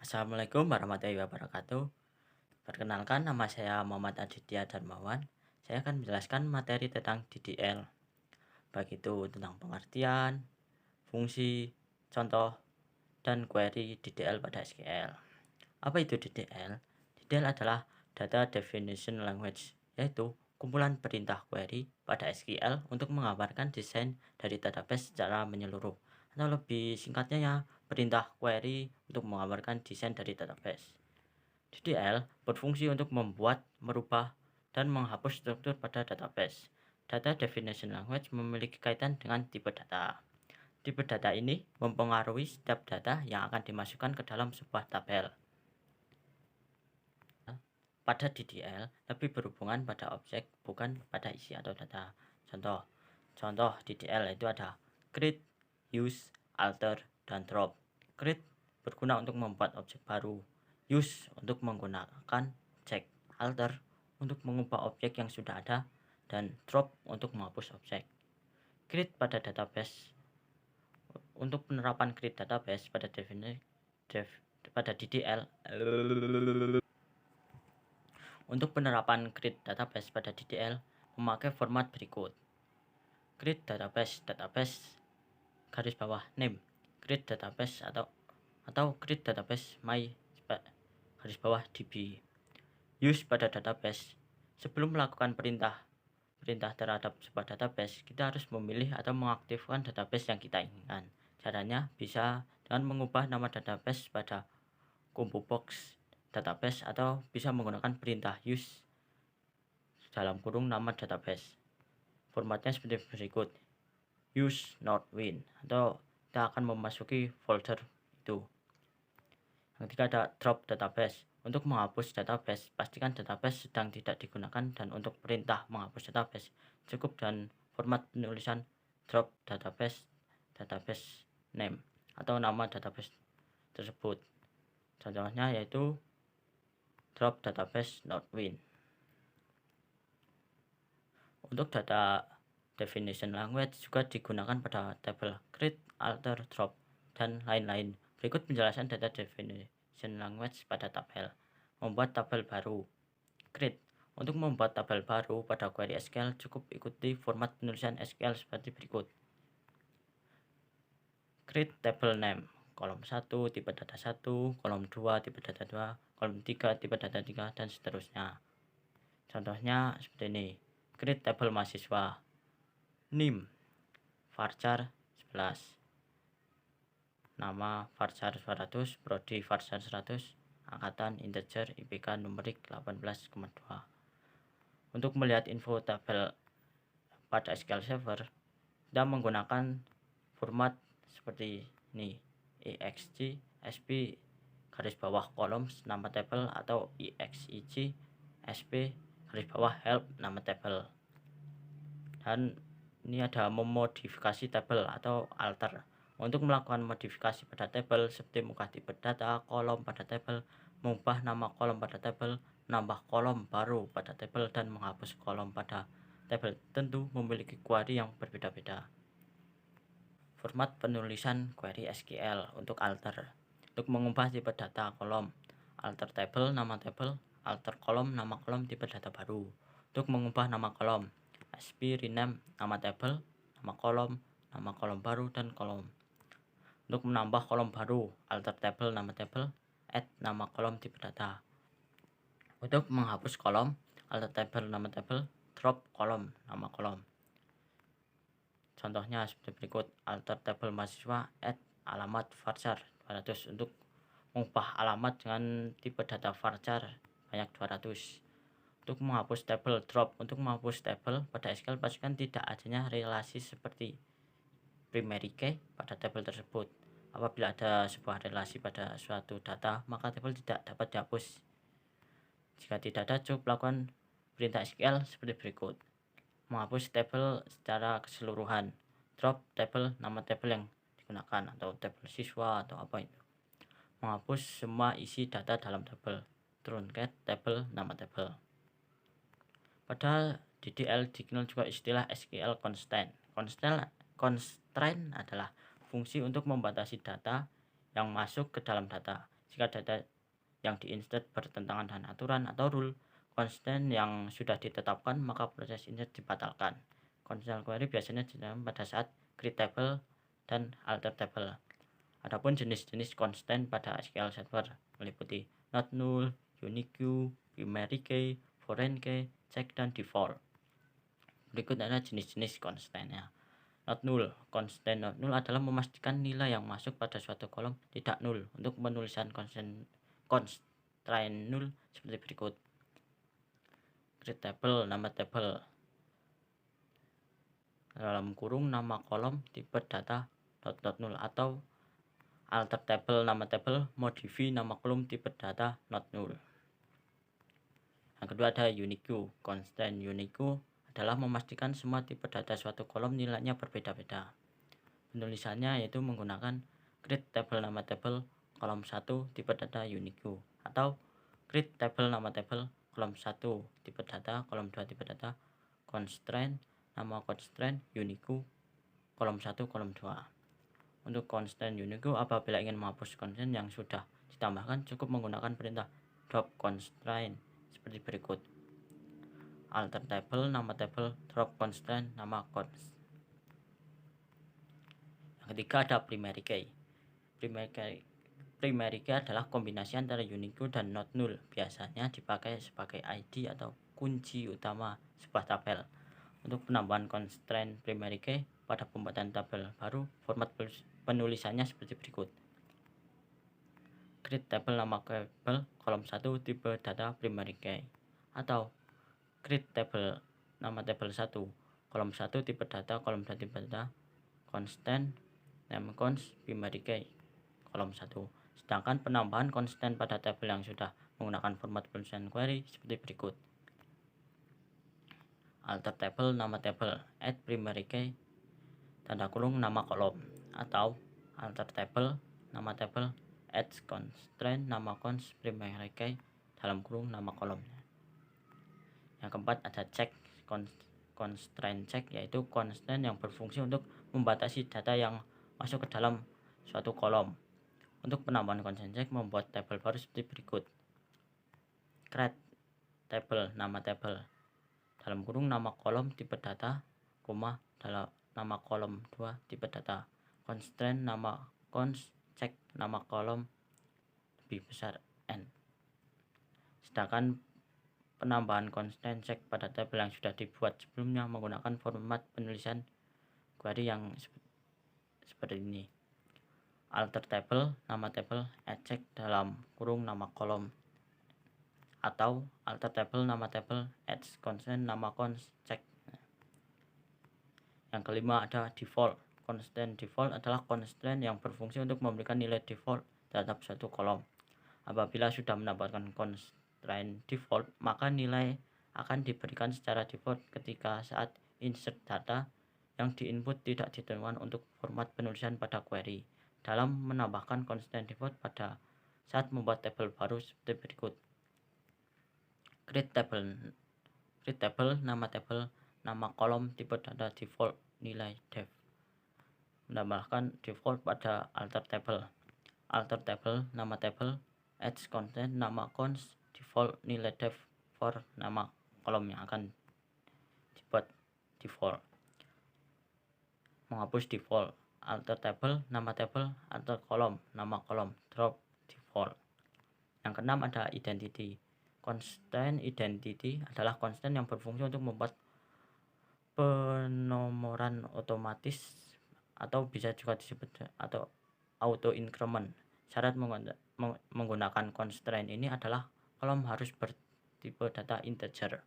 Assalamualaikum warahmatullahi wabarakatuh. Perkenalkan, nama saya Muhammad Aditya Darmawan. Saya akan menjelaskan materi tentang DDL, baik itu tentang pengertian, fungsi, contoh, dan query DDL pada SQL. Apa itu DDL? DDL adalah Data Definition Language, yaitu kumpulan perintah query pada SQL untuk menggambarkan desain dari database secara menyeluruh. Atau lebih singkatnya ya, perintah query untuk menggambarkan desain dari database. DDL berfungsi untuk membuat, merubah, dan menghapus struktur pada database. Data Definition Language memiliki kaitan dengan tipe data. Tipe data ini mempengaruhi setiap data yang akan dimasukkan ke dalam sebuah tabel. Pada DDL lebih berhubungan pada objek, bukan pada isi atau data. Contoh DDL itu ada create, use, alter, dan drop. Create berguna untuk membuat objek baru. Use untuk menggunakan objek. Alter untuk mengubah objek yang sudah ada. Dan drop untuk menghapus objek. Create pada database. Untuk penerapan create database pada DDL. Untuk penerapan create database pada DDL memakai format berikut. Create database garis bawah name, create database atau create database my garis bawah db. Use pada database. Sebelum melakukan perintah terhadap sebuah database, kita harus memilih atau mengaktifkan database yang kita inginkan. Caranya bisa dengan mengubah nama database pada combo box database atau bisa menggunakan perintah use dalam kurung nama database. Formatnya seperti berikut. Use not win, atau kita akan memasuki folder itu. Yang ketiga ada drop database. Untuk menghapus database, pastikan database sedang tidak digunakan, dan untuk perintah menghapus database cukup dan format penulisan drop database name atau nama database tersebut. Contohnya yaitu drop database not win. Untuk data definition language juga digunakan pada tabel create, alter, drop, dan lain-lain. Berikut penjelasan data definition language pada tabel. Membuat tabel baru. Create. Untuk membuat tabel baru pada query SQL cukup ikuti format penulisan SQL seperti berikut. Create table name. Kolom 1 tipe data 1, kolom 2 tipe data 2, kolom 3 tipe data 3, dan seterusnya. Contohnya seperti ini. Create tabel mahasiswa. NIM varchar 11, nama varchar 200, prodi varchar 100, angkatan integer, IPK numerik 18,2. Untuk melihat info tabel pada SQL Server, kita menggunakan format seperti ini, exg sp garis bawah columns nama tabel atau exig sp garis bawah help nama tabel. Dan ini ada memodifikasi tabel atau alter. Untuk melakukan modifikasi pada tabel seperti mengubah tipe data, kolom pada tabel, mengubah nama kolom pada tabel, menambah kolom baru pada tabel, dan menghapus kolom pada tabel tentu memiliki query yang berbeda-beda. Format penulisan query SQL untuk alter. Untuk mengubah tipe data kolom, alter tabel nama tabel, alter kolom nama kolom tipe data baru. Untuk mengubah nama kolom, sp rename nama tabel, nama kolom baru, dan kolom. Untuk menambah kolom baru, alter tabel nama tabel, add nama kolom tipe data. Untuk menghapus kolom, alter tabel nama tabel, drop kolom nama kolom. Contohnya seperti berikut. Alter tabel mahasiswa, add alamat varchar 200. Untuk mengubah alamat dengan tipe data varchar banyak 200. Untuk menghapus tabel drop. Untuk menghapus tabel pada SQL pastikan tidak adanya relasi seperti primary key pada tabel tersebut. Apabila ada sebuah relasi pada suatu data, maka tabel tidak dapat dihapus. Jika tidak ada, cukup lakukan perintah SQL seperti berikut. Menghapus tabel secara keseluruhan. Drop tabel nama tabel yang digunakan atau tabel siswa atau apa itu. Menghapus semua isi data dalam tabel. Truncate tabel nama tabel. Pada DDL dikenal juga istilah SQL constraint. Constraint adalah fungsi untuk membatasi data yang masuk ke dalam data. Jika data yang diinsert bertentangan dengan aturan atau rule constant yang sudah ditetapkan, maka proses insert dibatalkan. Conditional query biasanya dilakukan pada saat create table dan alter table. Adapun jenis-jenis constant pada SQL Server meliputi not null, unique, primary key, foreign key, check, dan default. Berikut adalah jenis-jenis constantnya. Not null. Constant not null adalah memastikan nilai yang masuk pada suatu kolom tidak null. Untuk penulisan constraint null seperti berikut. Create table, nama table, dalam kurung nama kolom tipe data not null, atau alter table, nama table, modify nama kolom tipe data not null. Yang kedua ada unique. Constant unique adalah memastikan semua tipe data suatu kolom nilainya berbeda-beda. Penulisannya yaitu menggunakan create table nama table kolom 1 tipe data unique, atau create table nama table kolom 1 tipe data, kolom 2 tipe data, constraint nama constraint unique kolom 1 kolom 2. Untuk constraint unique, apabila ingin menghapus constraint yang sudah ditambahkan, cukup menggunakan perintah drop constraint seperti berikut. Alter table nama table drop constraint nama const. Yang ketiga ada primary key. Primary key adalah kombinasi antara unique dan not null. Biasanya dipakai sebagai ID atau kunci utama sebuah tabel. Untuk penambahan constraint primary key pada pembuatan tabel baru, format penulisannya seperti berikut. Create table nama tabel kolom 1 tipe data primary key, atau create table nama tabel 1 kolom 1 tipe data, kolom 2 tipe data, constant name const primary key kolom 1. Sedangkan penambahan constant pada tabel yang sudah menggunakan format penulisan query seperti berikut. Alter table nama tabel add primary key tanda kurung nama kolom, atau alter table nama tabel add constraint nama const primary key dalam kurung nama kolomnya. Yang keempat ada check. Constraint check yaitu constraint yang berfungsi untuk membatasi data yang masuk ke dalam suatu kolom. Untuk penambahan constraint check membuat tabel baru seperti berikut. Create table nama tabel dalam kurung nama kolom tipe data, dalam nama kolom 2 tipe data, constraint nama const check nama kolom lebih besar n. Sedangkan penambahan constraint check pada tabel yang sudah dibuat sebelumnya menggunakan format penulisan query yang seperti ini. Alter table nama tabel add check dalam kurung nama kolom, atau alter table nama tabel add constraint nama const check. Yang kelima ada default. Constraint default adalah constraint yang berfungsi untuk memberikan nilai default terhadap suatu kolom. Apabila sudah mendapatkan constraint default, maka nilai akan diberikan secara default ketika saat insert data yang diinput tidak ditentukan untuk format penulisan pada query. Dalam menambahkan constraint default pada saat membuat tabel baru seperti berikut. Create table nama tabel nama kolom tipe data default nilai def. Menambahkan default pada alter table nama tabel add content nama const default nilai def for nama kolom yang akan dibuat default. Menghapus default. Alter table nama tabel alter kolom nama kolom drop default. Yang keenam ada identity. Constant identity adalah constant yang berfungsi untuk membuat penomoran otomatis atau bisa juga disebut atau auto increment. Syarat menggunakan constraint ini adalah kolom harus bertipe data integer.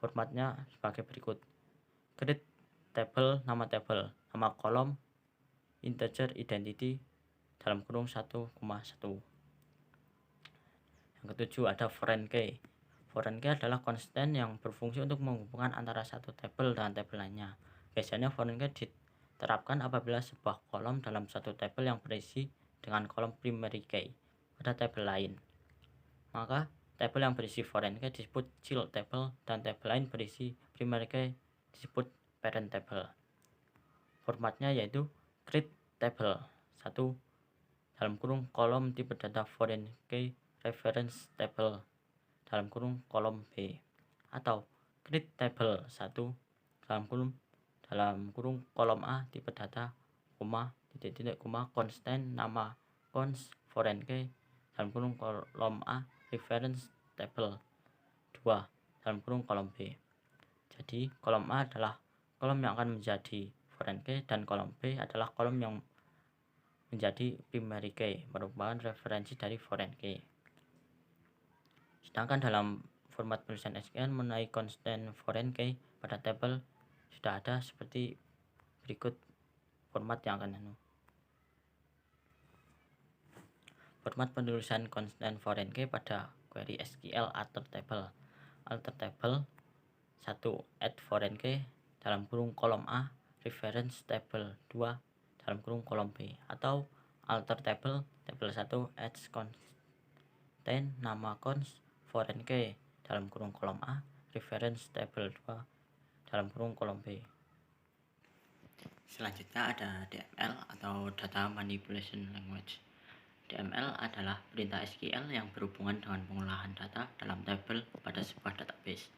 Formatnya sebagai berikut. Create table nama kolom integer identity dalam kurung 1,1. Yang ketujuh ada foreign key. Foreign key adalah constant yang berfungsi untuk menghubungkan antara satu tabel dengan tabel lainnya. Biasanya foreign key diterapkan apabila sebuah kolom dalam satu tabel yang berisi dengan kolom primary key pada tabel lain. Maka tabel yang berisi foreign key disebut child table dan tabel lain berisi primary key disebut parent table. Formatnya yaitu create table 1 dalam kurung kolom tipe data foreign key reference table dalam kurung kolom B, atau create table 1 dalam kurung kolom A tipe data, titik-titik, constant nama cons foreign key dalam kurung kolom A reference table 2 dalam kurung kolom B. Jadi kolom A adalah kolom yang akan menjadi foreign key dan kolom B adalah kolom yang menjadi primary key, merupakan referensi dari foreign key. Sedangkan dalam format penulisan SQL mengenai constant foreign key pada tabel sudah ada seperti berikut format yang akan format penulisan constant foreign key pada query SQL alter table 1 add foreign key dalam kurung kolom A reference table 2 dalam kurung kolom B, atau alter table 1 add contain nama cons foreign key dalam kurung kolom A reference table 2 dalam kurung kolom B. Selanjutnya ada DML atau Data Manipulation Language. DML adalah perintah SQL yang berhubungan dengan pengolahan data dalam tabel pada sebuah database.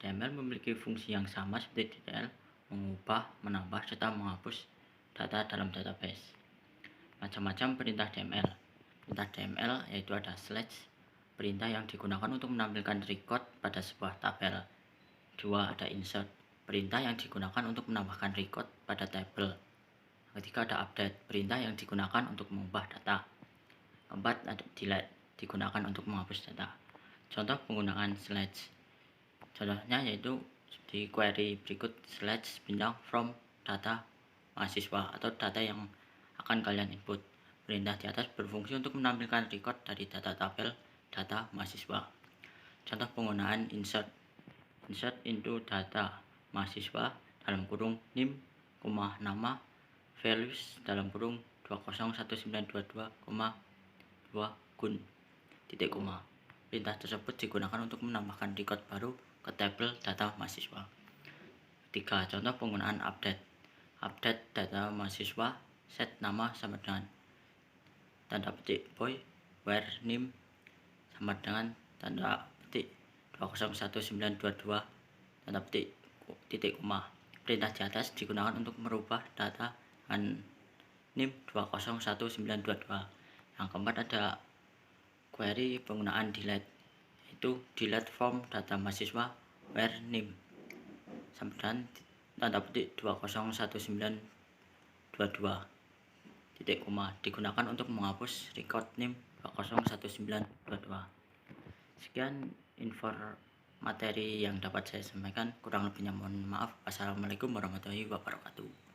DML memiliki fungsi yang sama seperti DTL, mengubah, menambah, serta menghapus data dalam database. Macam-macam perintah DML. Perintah DML yaitu ada slash, perintah yang digunakan untuk menampilkan record pada sebuah tabel. 2. Ada insert, perintah yang digunakan untuk menambahkan record pada tabel. 3. Ada update, perintah yang digunakan untuk mengubah data. 4. Ada delete, digunakan untuk menghapus data. Contoh penggunaan slash, contohnya yaitu di query berikut slash bintang from data mahasiswa atau data yang akan kalian input. Perintah di atas berfungsi untuk menampilkan record dari data tabel data mahasiswa. Contoh penggunaan insert into data mahasiswa dalam kurung nim, nama, values dalam kurung 201922, 2 gun, titik koma. Perintah tersebut digunakan untuk menambahkan record baru ke tabel data mahasiswa. 3. Contoh penggunaan update data mahasiswa, set nama sama dengan tanda petik boy, where name sama dengan tanda petik 201922 tanda petik titik koma. Perintah di atas digunakan untuk merubah data NIM 201922. Yang keempat ada query penggunaan delete, yaitu delete from data mahasiswa where NIM sama dengan tanda petik 201922 titik koma, digunakan untuk menghapus record NIM 201922. Sekian materi yang dapat saya sampaikan, kurang lebihnya mohon maaf. Wassalamualaikum warahmatullahi wabarakatuh.